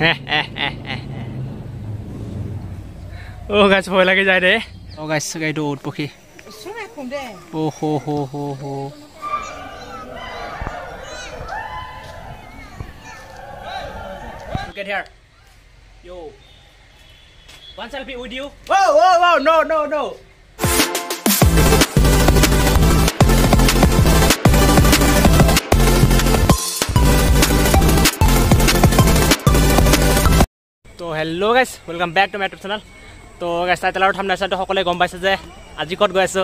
Oh guys, ভয় লাগি যায় দে। Oh guys, গাইটো উট পখি। Oh ho. Look at here. Yo. One selfie with you. Whoa, no. So hello guys, welcome back to my YouTube channel. So guys, title আৰু thumbnail চাইটো সকলোৱে গম পাইছে যে আজি কত গৈ আছো।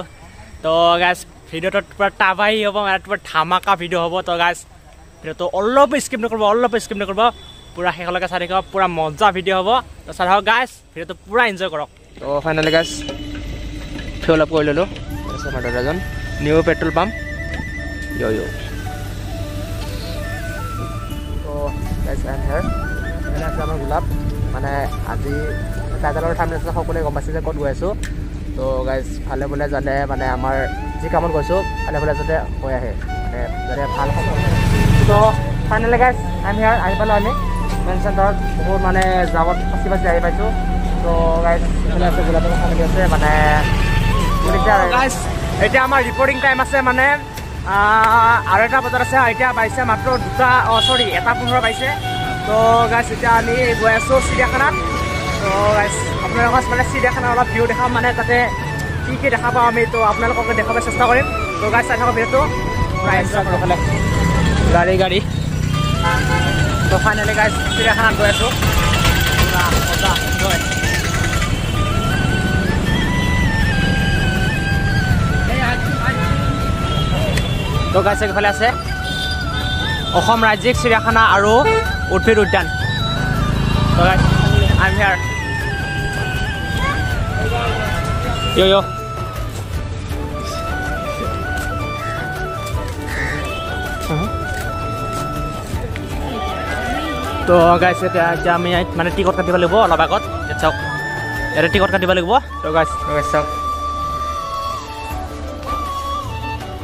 তো guys, ভিডিওটো পুৰা টাবাই হ'ব, আৰু পুৰা ধামাকা ভিডিও হ'ব। তো guys, ভিডিওটো অলপ স্কিপ নকৰিব, পুৰা শেষলৈকে চাই থাকিব, পুৰা মজা ভিডিও হ'ব। তো চাই থাকক guys, ভিডিওটো পুৰা এনজয় কৰক। তো ফাইনালি guys, ফিল আপ কৰি ললো। আছে আমাৰ দাদাজন, নিউ পেট্ৰল পাম্প। yo তো guys, I am here. এনে আছে আমাৰ গোলাপ, মানে আজি টাইটেলৰ thumbnail সকলোৱে গম পাইছে যে ক'ত গৈ আছো। তো গাইজ ভালে বোলে যাতে মানে আমাৰ যি কামত গৈছোঁ ভালে বোলে যাতে হৈ আহে, মানে যাতে ভাল হ'ব। তো ফাইনেলি গাইজ আই এম হিয়াৰ, আহি পালোঁ আমি মেইন চেণ্টাৰত। বহুত মানে জামত ফাঁচি আহি পাইছোঁ। তো গাইজ এইফালে আছে গোলাপৰ কথা পাতি আছে, মানে গাইজ এতিয়া আমাৰ ৰিপৰ্টিং টাইম আছে, মানে আৰু এটা বজাত আছে। এতিয়া পাইছে মাত্ৰ এটা 15 পাইছে। তো গাইজ এতিয়া আমি গৈ আছোঁ চিৰিয়াখানাত। তো গাইজ আপোনালোকক মানে চিৰিয়াখানা অলপ ভিউ দেখাম, মানে তাতে কি দেখা পাওঁ আমি, তো আপোনালোকক দেখাব চেষ্টা কৰিম। তো গাইজ চাই থাকক ভিডিঅ'টো। গাড়ী তো ফাইনেলি গাইজ চিৰিয়াখানাত গৈ আছোঁ। তো গাইজ এইফালে আছে অসম ৰাজ্যিক চিৰিয়াখানা আৰু উদ্ভিদ উদ্যান। তো গাইজ I'm here. Yo. তো গাইজ এতিয়া আমি মানে টিকট কাটিব লাগিব অলপ আগত। চাওক ইয়াতে টিকট কাটিব লাগিব। তো গাইজ চাওক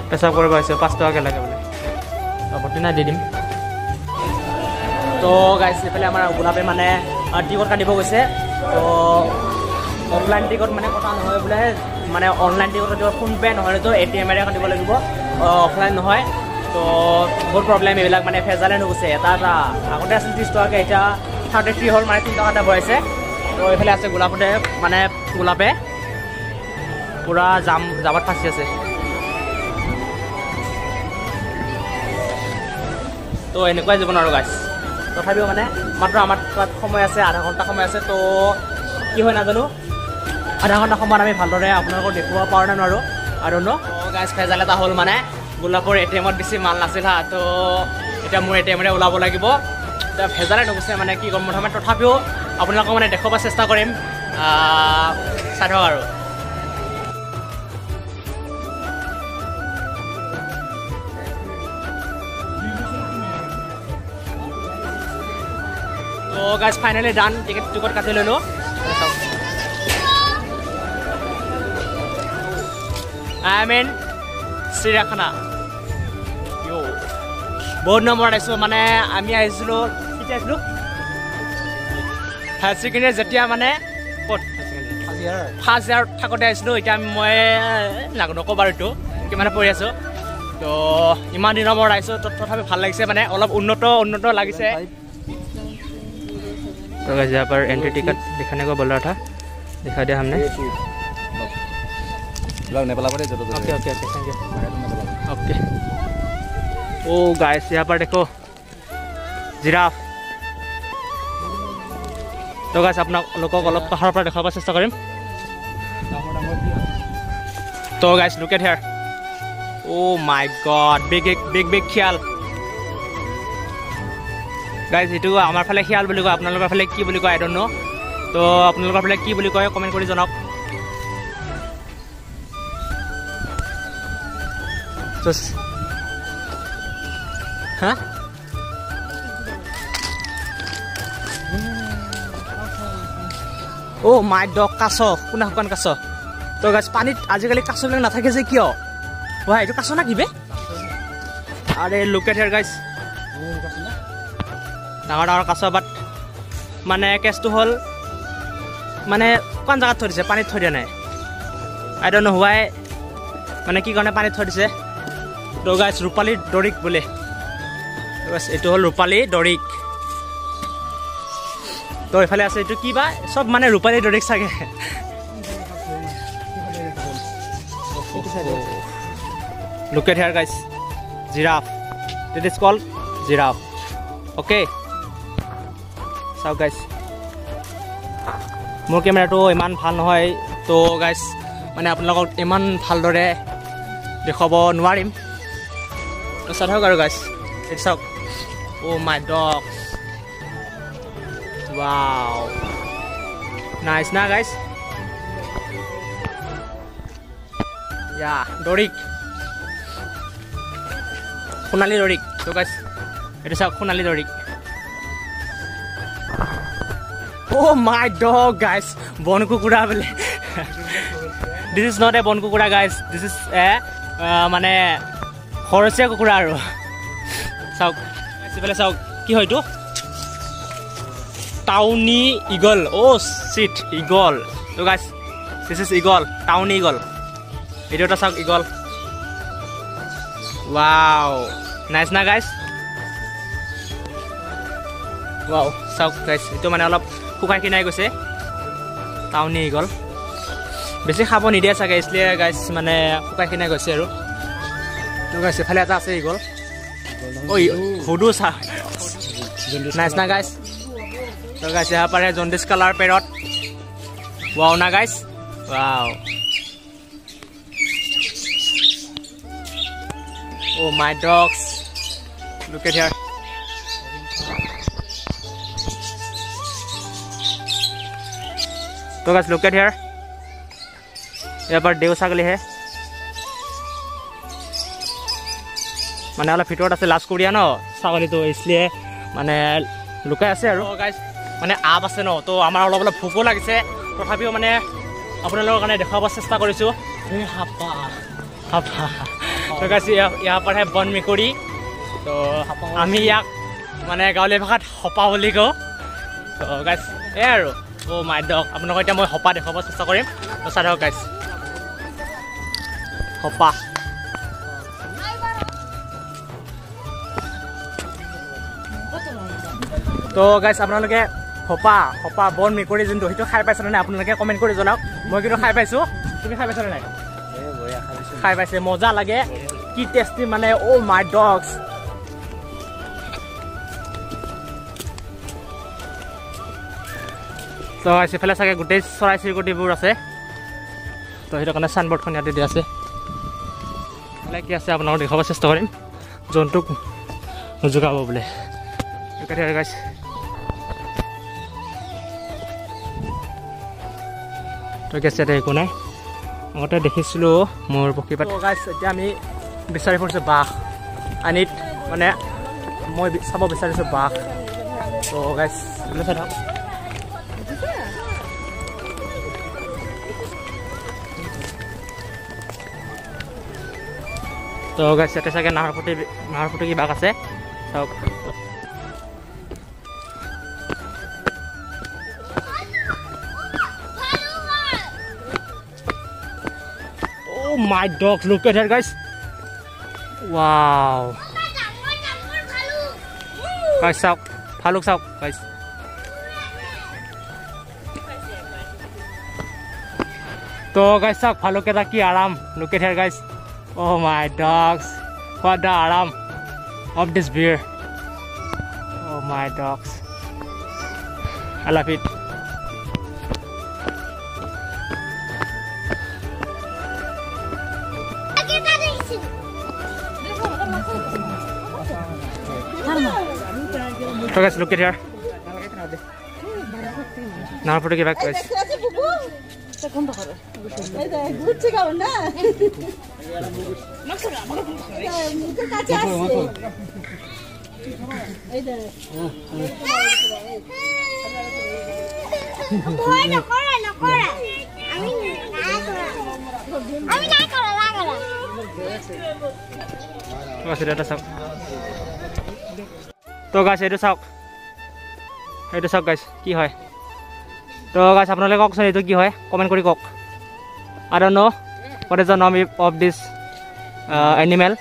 পেচাব কৰিব আহিছোঁ, 5 টকাকৈ লাগে বোলে। আপত্তি নাই, দি দিম। তো গাইজ এইফালে আমাৰ গোলাপে মানে টিকট কাটিব গৈছে। তো অফলাইন টিকট মানে কথা নহয় বোলে, মানে অনলাইন টিকট কাটিব ফোনপে নহয়, তো ATM-এৰে কাটিব লাগিব, অফলাইন নহয়। তো বহুত প্ৰব্লেম এইবিলাক, মানে ভেজালে নুগুছে। এটা আগতে আছিল 30 টকাকৈ, এতিয়া 33 হ'ল, মানে 3 টকা এটা বঢ়াইছে। তো এইফালে আছে গোলাপে পূৰা জামত ফাঁচি আছে। তো এনেকুৱাই জীৱন আৰু গাইজ। তথাপিও মানে মাত্ৰ আমাৰ তাত সময় আছে, আধা ঘণ্টা সময় আছে। তো কি হয় নাজানো, আধা ঘণ্টা সময়ত আমি ভালদৰে আপোনালোকক দেখুৱাব পাৰোঁ নে নোৱাৰোঁ আৰু গাইজ ভেজাল এটা হ'ল, মানে গোলাপৰ ATM-ত বেছি মাল নাছিল হা। তো এতিয়া মোৰ ATM-ৰে ওলাব লাগিব, এতিয়া ভেজালে নুগুছে, মানে কি ক'ম প্ৰথমে। তথাপিও আপোনালোকক মানে দেখুৱাব চেষ্টা কৰিম, চাই থাকক আৰু। তো গাইজ ফাইনেলি ডান, টিকট কাটি ল'লোঁ। আই মিন চিৰিয়াখানা। বহুত নম্বৰত আহিছোঁ, মানে আমি আহিছিলোঁ কেতিয়া আহিছিলোঁ, হায়াৰ ছেকেণ্ডেৰী যেতিয়া মানে ক'ত ফাৰ্ষ্ট ইয়াৰত থাকোঁতে আহিছিলোঁ। এতিয়া মই নকওঁ বাৰু এইটো কিমানে পঢ়ি আছোঁ। তো ইমান দিনৰ মূৰত আহিছোঁ, তথাপি ভাল লাগিছে, মানে অলপ উন্নত লাগিছে। तो गाइस यहाँ पर एंट्री टिकट दिखाने को बोल रहा था, दिखा दिया हमने। ओके। ओ गाइस यहाँ पर देखो जिराफ। तो गाइस अपना लोगों को अलग पहाड़ पर दिखावा चेष्टा करें। तो guys look at here, oh my God, big ख्याल। গাইজ এইটো আমাৰ ফালে শিয়াল বুলি কয়, আপোনালোকৰ ফালে কি বুলি কয় আই ডোন্ট নো। তো আপোনালোকৰ ফালে কি বুলি কয় কমেণ্ট কৰি জনাওক। হা অ' মাই ডগ, কাছ, কোনে শুকান কাছ। তো গাইজ পানীত আজিকালি কাছবিলাক নাথাকে যে কিয়? হয় এইটো কাছ না কিবে? আৰে লুক এট হিয়াৰ গাইজ, ডাঙৰ কাছ, বাট মানে কেছটো হ'ল মানে কোন জায়গাত থৈ দিছে পানীত থৈ দিয়া নাই আই ডোন্ট নো হোৱাই মানে কি কাৰণে পানীত থৈ দিছে তো গাইছ ৰূপালী দৰিক বোলে বাছ এইটো হ'ল ৰূপালী দৰিক তো এইফালে আছে এইটো কি বা সব মানে ৰূপালী দৰিক চাগে look at here guys giraffe it is called giraffe okay so guys মোৰ কেমেৰাটো ইমান ভাল নহয় তো গাইজ মানে আপোনালোকক ইমান ভালদৰে দেখাব নোৱাৰিম তো চাই থাকক আৰু গাইজ এইটো চাওক অ' মাই ডগ ৱাও নাইচ না গাইজ ইয়া দৰিক সোণালী দৰিক তো গাইজ এইটো চাওক সোণালী দৰিক Oh my dog guys bon kukura bole this is not a bon kukura guys this is a mane khorosia kukura aru sauk sibele sauk ki hoitu tawny eagle oh shit eagle so guys this is eagle tawny eagle video ta sauk eagle wow nice na guys wow sauk guys itu mane olop শুকাই কিনাই গৈছে টাউনি eagle বেছি খাব নিদিয়ে চাগে इसलिए guys মানে শুকাই কিনাই গৈছে আৰু তো গাইস এফালে এটা আছে ইগল ওই হুডু সা নাইস না গাইস তো গাইস यहाँ पर है জন্ডিস কালার প্যারট वाओ ना guys wow oh my dogs look at here तो गाइस लुक एट हियर यहाँ पर देव ছাগলী है মানে অলপ ভিতৰত আছে লাজ কৰিয়া ন ছাগলীটো इसलिए মানে লুকাই আছে আৰু গাইস মানে আপ আছে ন তো আমাৰ অলপ অলপ ভোকো লাগিছে তথাপিও মানে আপোনালোকৰ কাৰণে দেখাব চেষ্টা কৰিছো এই হাপা হাপা তো গাইস यहाँ पर है বন মেকুৰী তো আমি ইয়াক মানে গাঁৱলীয়া ভাষাত হপা বুলি কওঁ তো গাইস এই আৰু Oh my dog আপোনাক এতিয়া মই হপা দেখাব চেষ্টা কৰিম তো চাই থাকক গাইস হপা তো গাইস আপোনালোকে হপা হপা বন মেকুৰী যোনটো সেইটো খাই পাইছে নে আপোনালোকে কমেন্ট কৰি জনাওক মই কিন্তু খাই পাইছো তুমি খাই পাইছা নে নাই খাই পাইছে মজা লাগে কি টেষ্টি মানে oh my dogs তো সেফালে চাগে গোটেই চৰাই চিৰিকটিবোৰ আছে তো সেইটো কাৰণে চাইনবোৰ্ডখন ইয়াতে দিয়া আছে কি আছে আপোনালোকক দেখাব চেষ্টা কৰিম জন্তুক নোজোকাব বোলে গাইছ তো গেছ ইয়াতে একো নাই আগতে দেখিছিলোঁ মোৰ পক্ষী পাত গাইছ এতিয়া আমি বিচাৰি ফুৰিছোঁ বাঘ আনিত মানে মই চাব বিচাৰিছোঁ বাঘ তো গাইছ চাই থাকক তো গাইছ ইয়াতে চাগে নাহৰ ফুটুকী বাঘ আছে চাওক Oh my dogs look at that guys wow guys চাওক ভালুক চাওক guys তো guys চাওক ভালুক এটা কি আৰাম look at here guys oh my dogs what the aram of this beer oh my dogs I love it so guys look at here now put it back guys তো গাছ এইটো চাওক এইটো চাওক গাইছ কি হয় তো গাইছ আপোনালোকে কওকচোন এইটো কি হয় কমেণ্ট কৰি কওক I don't know what is the name of this animal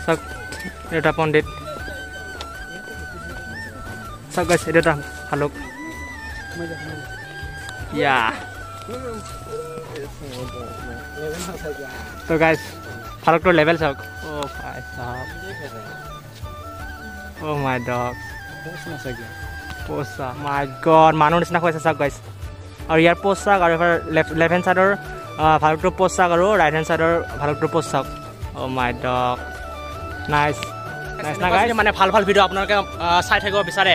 Sak এটা পণ্ডিত sak guys এটা ভালুক ইয়া তো guys ভালুকটোৰ লেভেল চাওক ও ভাই সাহেব ও মাই ডগ পোছা মাই গড মানুহ নিচিনা হৈছে চাওক guys আৰু ইয়াৰ পোষ্ট চাওক আৰু লেফ্ট হেণ্ড চাইডৰ ভালুকটোৰ পোষ্ট চাওক আৰু ৰাইট হেণ্ড চাইডৰ ভালুকটোৰ পোষ্ট চাওক ও মাই ডগ নাইস নাইস না গাইস মানে ভাল ভাল ভিডিও আপোনালোকে চাই থাকিব বিচাৰে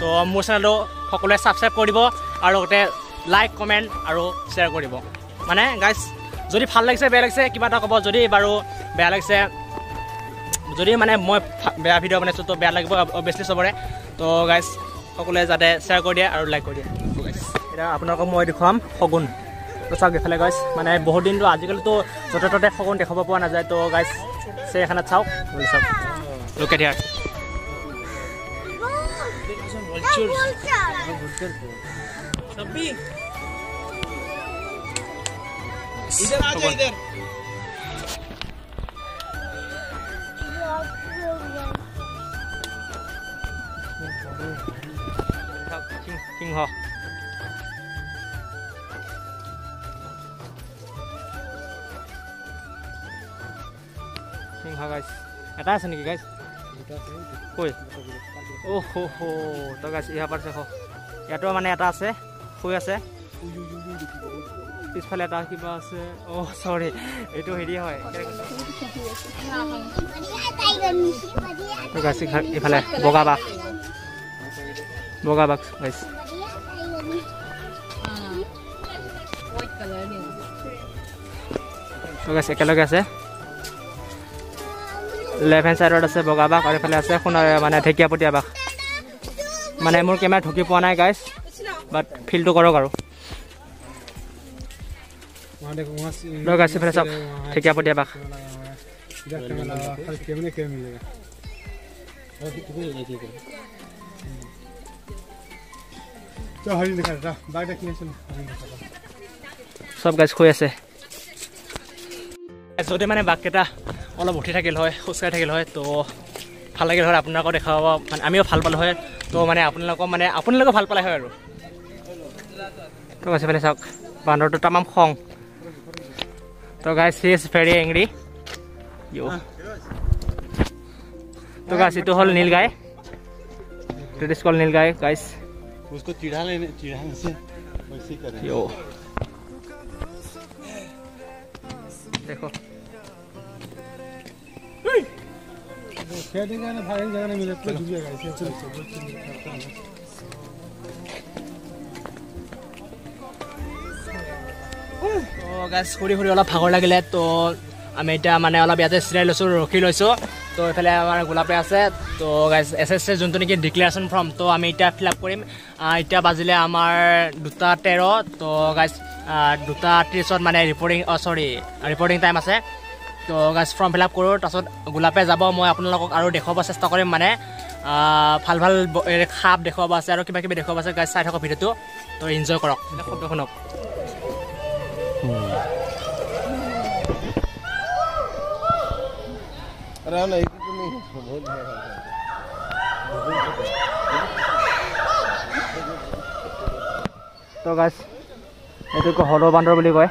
তো মোৰ চেনেলটো সকলোৱে সাবস্ক্ৰাইব কৰি দিব আৰু লগতে লাইক কমেন্ট আৰু শ্বেয়াৰ কৰিব মানে গাইস যদি ভাল লাগিছে বেয়া লাগিছে কিবা এটা ক'ব যদি বাৰু বেয়া লাগিছে যদি মানে মই বেয়া ভিডিও বনাইছো তো বেয়া লাগিব অবভিয়াসলি সবৰে তো গাইস সকলোৱে যাতে শ্বেয়াৰ কৰি দিয়ে আৰু লাইক কৰি দিয়ে গাইস এটা আপোনালোকক মই দেখুৱাম শগুন তো চাওক এফালে গাইস মানে বহুত দিনটো আজিকালিতো য'তে ত'তে শগুন দেখাব পোৱা নাযায় তো গাইস সেই এখানে চাওক চাওক look at here सभी इधर आ जा इधर किंग हो guys এটা আছে নেকি guys কই ওহো হো তো guys ইহা পাৰ দেখো ইয়াতো মানে এটা আছে শুই আছে পিছফালে এটা কিবা আছে ও সৰি এইটো হেৰি হয় তো guys ইফালে বগা বাঘ guys তো guys একেলগে আছে লেফ্ট হেণ্ড সাইডত আছে বগা বাঘ আৰু এফালে আছে মানে ঢেকীয়াপতীয়া বাঘ মানে মোৰ কেমেৰা ঢুকি পোৱা নাই গাইছ বাট ফিলটো কৰক আৰু গাইছ এফালে চাওক ঢেকীয়াপতীয়া বাঘ চব গাইছ শুই আছে যদি মানে বাঘকেইটা অলপ উঠি থাকিল হয় খোজকাঢ়ি থাকিল হয় তো ভাল লাগিল হয় আপোনালোকক দেখাব মানে আমিও ভাল পালোঁ হয় তো মানে আপোনালোকে ভাল পালে হয় আৰু তো গাছ এইফালে চাওক বান্দৰটো তামাম খং তো গাইছ হি ইজ ভেৰি এংগ্ৰি তো গাছ এইটো হ'ল nilgai it is called nilgai গাইছ उसको चिढ़ाने से वैसे करें यो देखो खेलेगा ना भागेगा जगह नहीं मिले तो जुड़िएगा ऐसे चल তো গাছ ফুৰি অলপ ভাগৰ লাগিলে তো আমি এতিয়া মানে অলপ ইয়াতে চিৰাই লৈছোঁ ৰখি লৈছোঁ তো এইফালে আমাৰ গোলাপে আছে তো গাইছ SSC যোনটো নেকি ডিক্লেৰেশ্যন ফৰ্ম তো আমি এতিয়া ফিল আপ কৰিম এতিয়া বাজিলে আমাৰ 2:13 তো গাইছ 2:30 মানে ৰিপৰ্টিং টাইম আছে তো গাইছ ফৰ্ম ফিল আপ কৰোঁ তাৰপিছত গোলাপে যাব মই আপোনালোকক আৰু দেখুৱাব চেষ্টা কৰিম মানে ভাল ভাল সাপ দেখুৱাব আছে আৰু কিবা কিবি দেখুৱাব আছে গাইছ চাই থাকক ভিডিঅ'টো তো এনজয় কৰক শব্দ শুনক नहीं तो नहीं बहुत है তো গাইছ এইটো হল বান্দৰ বুলি কয়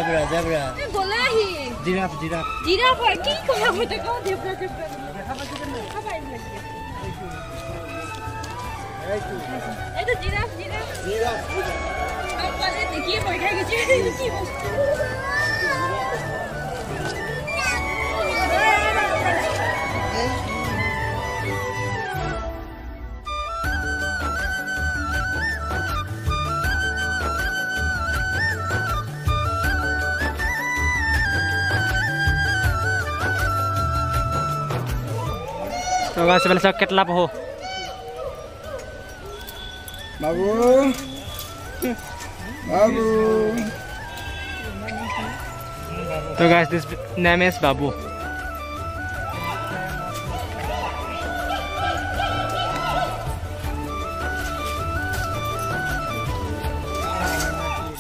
Zebra, zebra. Guwahati. Giraffe, giraffe. Giraffe or কি কথা কইতে কও zebra zebra. খাবাই লাগে। এটা জিরাফ জিরাফ। জিরাফ। আপনারে দেখিয়ে ভয় খাই গেছে কি বস্তু। तो guys sebenarnya saya ketla po. Babu. Babu. So guys, this name is Babu.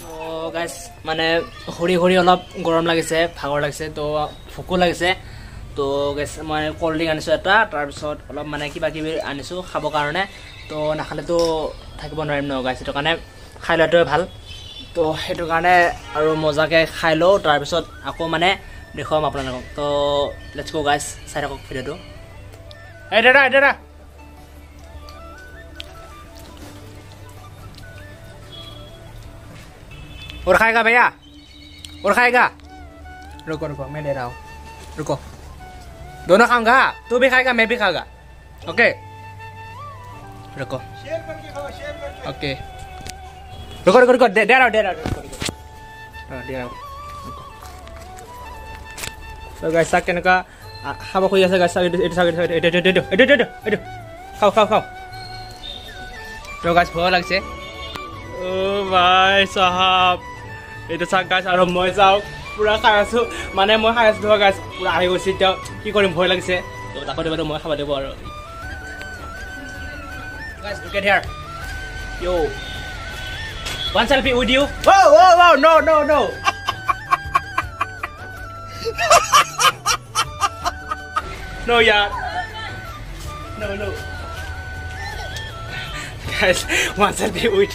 So guys, মানে হৰি হৰি অলপ গৰম লাগিছে, ভাগৰ লাগিছে, তো ভোকো লাগিছে। তো গেছ মই কোল্ড ড্ৰিংক আনিছোঁ এটা, তাৰপিছত অলপ মানে কিবা কিবি আনিছোঁ খাবৰ কাৰণে। তো নাখালেতো থাকিব নোৱাৰিম ন গাইছ, সেইটো কাৰণে খাই লোৱাটোৱে ভাল। তো সেইটো কাৰণে আৰু মজাকৈ খাই লওঁ, তাৰপিছত আকৌ মানে দেখুৱাম আপোনালোকক। তো লেটছ গো গাইছ, চাই থাকক ভিডিঅ'টো। এই দাদা এই দাদা और खाएगा भैया और खाएगा रुको रुको मैं दे रहा हूँ रुको दोनों खाऊंगा तू भी खाएगा मैं भी खाऊंगा ओके रुको शेयर करके खाओ, शेयर करके. ओके रुको रुको रुको दे रहा हूँ दे रहा हूँ तो गाइस साक केनेका खाब खुজি আছে গাইস এটো খাও খাও খাও তো গাইস ভয় লাগছে ও ভাই সাহাব এটা চাক গাইস আৰু মই যাও পুৰা খাই আছো মানে মই খাই আছো গাইস পুৰা আহি গৈছে এতিয়া কি কৰিম ভয় লাগিছে তো তাকো দেব মই খাব দেব আৰু guys look at here yo one selfie with you whoa whoa whoa no no no no yaar no no guys one selfie with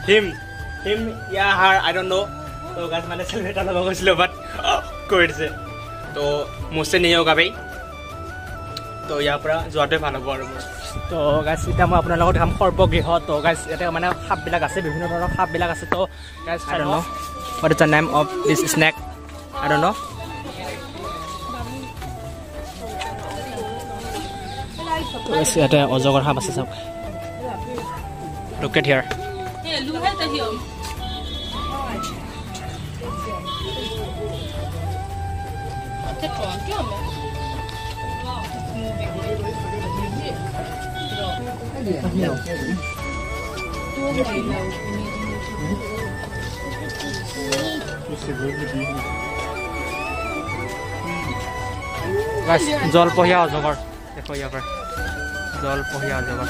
him yeah her I don't know तो guys मैंने selfie এটা লব গৈছিল but কৈ দিছে তো মুছে নিয়ে হোগা ভাই তো ইয়াৰ পৰা যোৱাতে ভাল হ'ব আৰু তো গাইস এটা মই আপোনাৰ লগত কাম সৰ্বগৃহ তো গাইস এটা মানে সাপ বিলাক আছে বিভিন্ন ধৰণৰ সাপ বিলাক আছে তো guys I don't know what is the name of this snake I don't know তো এটা অজগৰ সাপ আছে সব look at here guys জল পহিয়া অজগৰ দেখো ইয়াৰ পৰা জল পহিয়া অজগৰ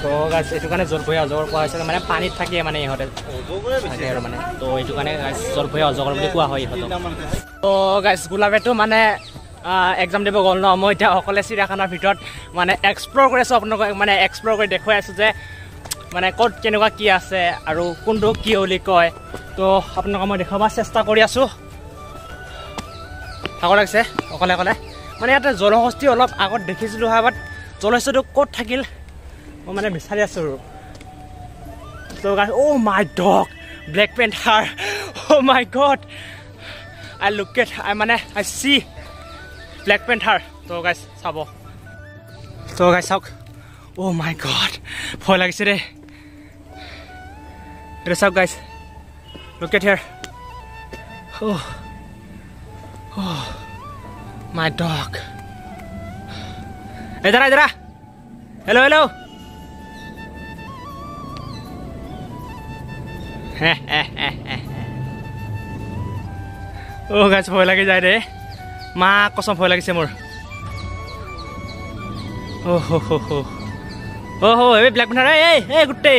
তো গাইস এটো কাৰণে জলপহিয়া অজগৰ কোৱা হৈছে মানে পানীত থাকে মানে ইহঁতে থাকে আৰু মানে তো এইটো কাৰণে গাইস জলপহিয়া অজগৰ বুলি কোৱা হয় ইহঁতক তো গাইস গুলাবেটো মানে এক্সাম দিব গ'ল ন মই এতিয়া অকলে চিৰিয়াখানাৰ ভিতৰত মানে এক্সপ্ল'ৰ কৰি আছোঁ আপোনালোকক মানে এক্সপ্ল'ৰ কৰি দেখুৱাই আছোঁ যে মানে ক'ত কেনেকুৱা কি আছে আৰু কোনটো কি বুলি কয় তো আপোনালোকক মই দেখুৱাব চেষ্টা কৰি আছোঁ ভাগৰ লাগিছে অকলে অকলে মানে ইয়াতে জলহস্তি অলপ আগত দেখিছিলোঁ হয় বাট জলহস্তিটো ক'ত থাকিল মই মানে বিচাৰি আছোঁ তো guys oh' my dog black panther oh' my god I look at I see black panther তো গাইছ চাব তো গাইছ চাওক অ' মাই গড ভয় লাগিছে দেই এইটো চাওক গাইছ look at here oh my dog idhar hello hello oh guys ভয় লাগি যায় ৰে মা কসম ভয় লাগিছে মোৰ oh ho ho ho oh ho এই ব্ল্যাক পেন্থাৰ এই গুটে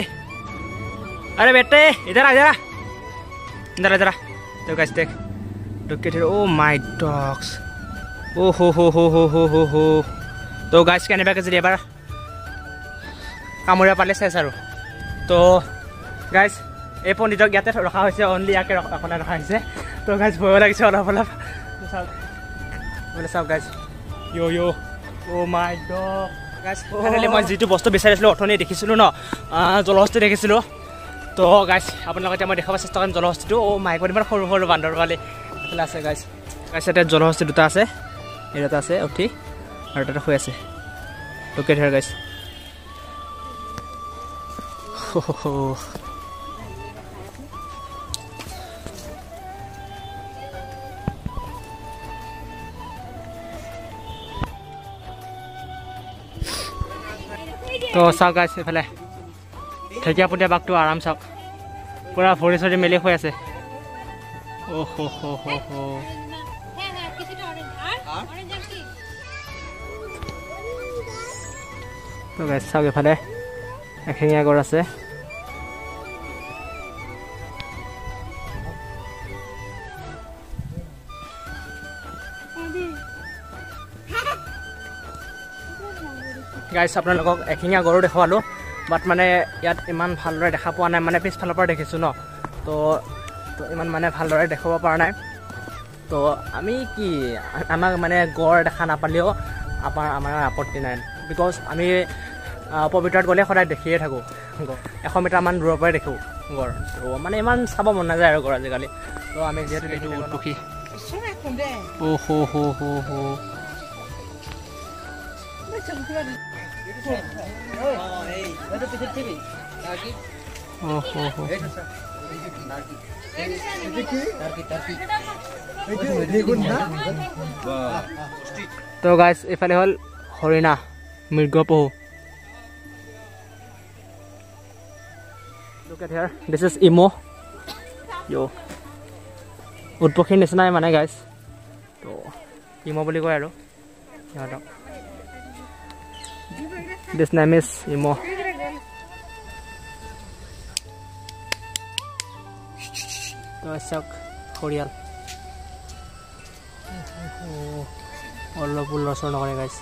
अरे बेटे इधर आ इधर इधर इधर तो गाइस देख look at it oh my dogs oh ho तो गाइस केनेबाके যদি এবাৰ কামুৰা পালে চেছ আৰু তো গাইস এই পণ্ডিতক ইয়াতে ৰখা হৈছে অনলি ইয়াকে ৰখা হৈছে তো গাইস ভয় লাগিছে অলপ बोले सब guys yo oh my God guys finally মই যেটো বস্তু বিচাৰিছিলো অথনি দেখিছিলো ন জলহস্তি দেখিছিলো তো গাইস আপোনালোকে মই দেখাব চেষ্টা কৰিম জলহস্তিটো ও মাই গড ইমান সৰু সৰু বান্দৰ वाले এফালে আছে গাইস এটা জলহস্তি দুটা আছে এটা আছে উঠি আৰু এটা হৈ আছে লুক এট হিয়াৰ গাইস तो चाওক গাইছ এফালে ঢেকীয়াপুতীয়া বাঘটো আৰাম চাওক পুৰা ভৰি চৰি মেলি হৈ আছে তো গাইছ চাওক এফালে এশিঙীয়া গড় আছে গাইছ আপোনালোকক এশিঙীয়া গড় দেখালো বাট মানে ইয়াত ইমান ভালদৰে দেখা পোৱা নাই মানে পিছফালৰ পৰা দেখিছো ন তো ইমান মানে ভালদৰে দেখাব পৰা নাই তো আমি কি আমাক মানে গড় দেখা নাপালেও আমাৰ আপত্তি নাই বিকজ আমি পবিতৰত গ'লে সদায় দেখিয়ে থাকোঁ 100 মিটাৰমান দূৰৰ পৰাই দেখোঁ গড় তো মানে ইমান চাব মন নাযায় আৰু গড় আজিকালি তো আমি যিহেতু দেখি সুখী তো গাইছ এফালে হল হৰিণা মৃগপহু look at here this is imo yo উটপক্ষীৰ নিচিনাই মানে গাইছ তো ইমো বুলি কয় আৰু সিহঁতক this name is imo তো চাওক খৰিয়াল অলপ লৰচৰ নকৰে গাইছ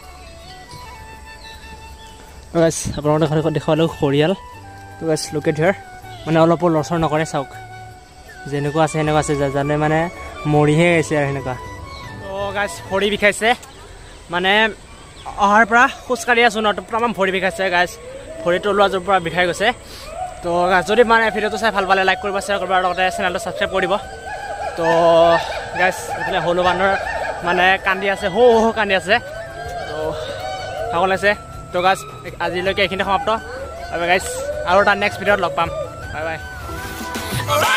গাইছ আপোনালোকে দেখালো খৰিয়াল তো গাইছ look at here মানে অলপ লৰচৰ নকৰে চাওক যেনেকুৱা আছে সেনেকুৱা আছে জানে মানে মৰিহে আছে আৰু সেনেকুৱা তো গাইছ ভৰি বিষাইছে মানে অহাৰ পৰা খোজকাঢ়ি আছোঁ ন তামাম ভৰি বিষাইছে গাইছ ভৰি তলুৱা যোৰ পৰা বিষাই গৈছে তো যদি মানে ভিডিঅ'টো চাই ভাল পালে লাইক কৰিব শ্বেয়াৰ কৰিব আৰু লগতে চেনেলটো ছাবস্ক্ৰাইব কৰি দিব তো গাইছ এইফালে হলু বান্দৰ মানে কান্দি আছে কান্দি আছে তো ভাগৰ লাগিছে তো গাইছ আজিলৈকে এইখিনি সমাপ্ত বাই বাই গাইছ আৰু এটা নেক্সট ভিডিঅ'ত লগ পাম বাই বাই